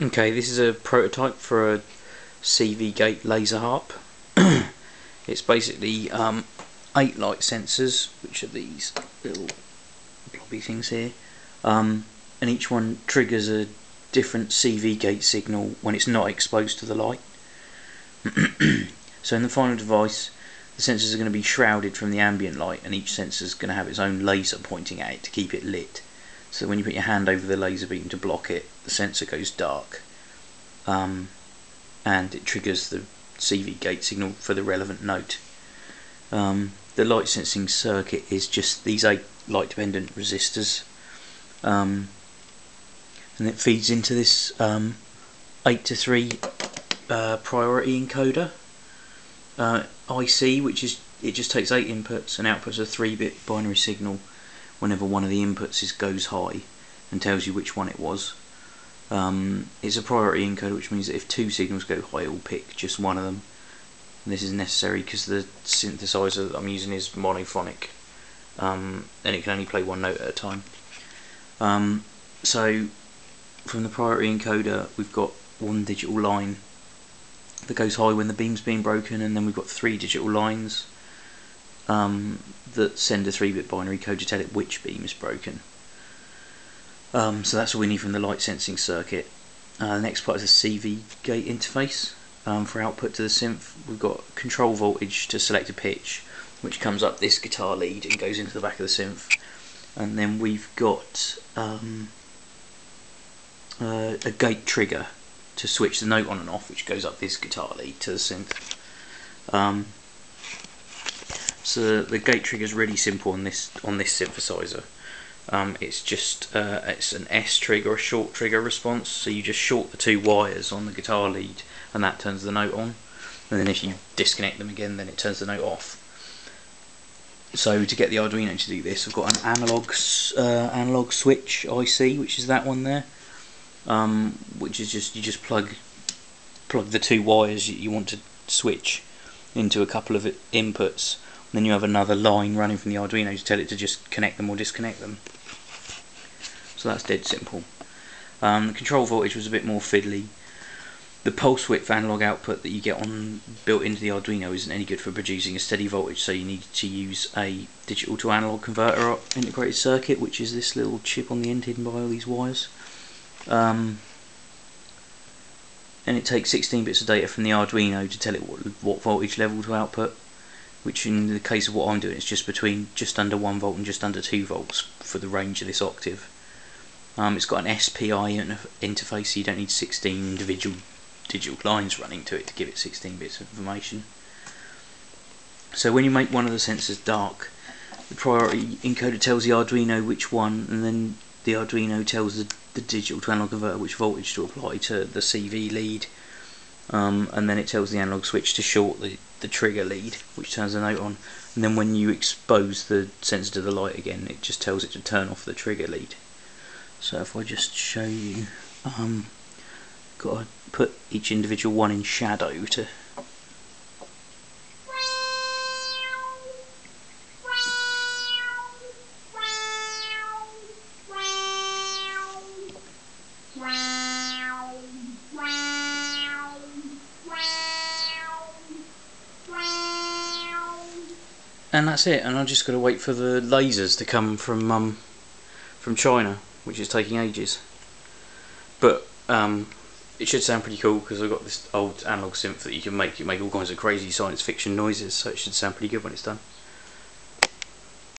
Okay, this is a prototype for a CV gate laser harp. It's basically 8 light sensors, which are these little blobby things here, and each one triggers a different CV gate signal when it's not exposed to the light. So in the final device, the sensors are going to be shrouded from the ambient light, and each sensor is going to have its own laser pointing at it to keep it lit. So when you put your hand over the laser beam to block it, the sensor goes dark, and it triggers the CV gate signal for the relevant note. The light sensing circuit is just these 8 light dependent resistors, and it feeds into this 8 to 3 priority encoder IC, which is, it just takes 8 inputs and outputs a 3-bit binary signal whenever one of the inputs goes high, and tells you which one it was. It's a priority encoder, which means that if 2 signals go high, it will pick just one of them. And this is necessary because the synthesizer that I'm using is monophonic, and it can only play one note at a time. So from the priority encoder, we've got 1 digital line that goes high when the beam's being broken, and then we've got 3 digital lines that send a 3-bit binary code to tell it which beam is broken. So that's all we need from the light sensing circuit. The next part is a CV gate interface. For output to the synth, we've got control voltage to select a pitch, which comes up this guitar lead and goes into the back of the synth. And then we've got a gate trigger to switch the note on and off, which goes up this guitar lead to the synth. So the gate trigger is really simple on this synthesizer. It's just it's an S trigger or a short trigger response. So you just short the 2 wires on the guitar lead, and that turns the note on. And then if you disconnect them again, then it turns the note off. So to get the Arduino to do this, I've got an analog switch IC, which is that one there. Which is just, you just plug the 2 wires you want to switch into a couple of inputs, and then you have another line running from the Arduino to tell it to just connect them or disconnect them. So that's dead simple. The control voltage was a bit more fiddly. The pulse width analog output that you get built into the Arduino isn't any good for producing a steady voltage, so you need to use a digital to analog converter integrated circuit, which is this little chip on the end hidden by all these wires. And it takes 16 bits of data from the Arduino to tell it what voltage level to output, which in the case of what I'm doing, it's just between just under 1 volt and just under 2 volts for the range of this octave. It's got an SPI interface, so you don't need 16 individual digital lines running to it to give it 16 bits of information. So when you make one of the sensors dark, the priority encoder tells the Arduino which one, and then the Arduino tells the digital to analog converter which voltage to apply to the CV lead, and then it tells the analog switch to short the trigger lead, which turns the note on, and then when you expose the sensor to the light again, it just tells it to turn off the trigger lead. So if I just show you, got to put each individual one in shadow to and that's it, and I've just got to wait for the lasers to come from China, which is taking ages. But it should sound pretty cool because I've got this old analog synth that you can make all kinds of crazy science fiction noises, so it should sound pretty good when it's done.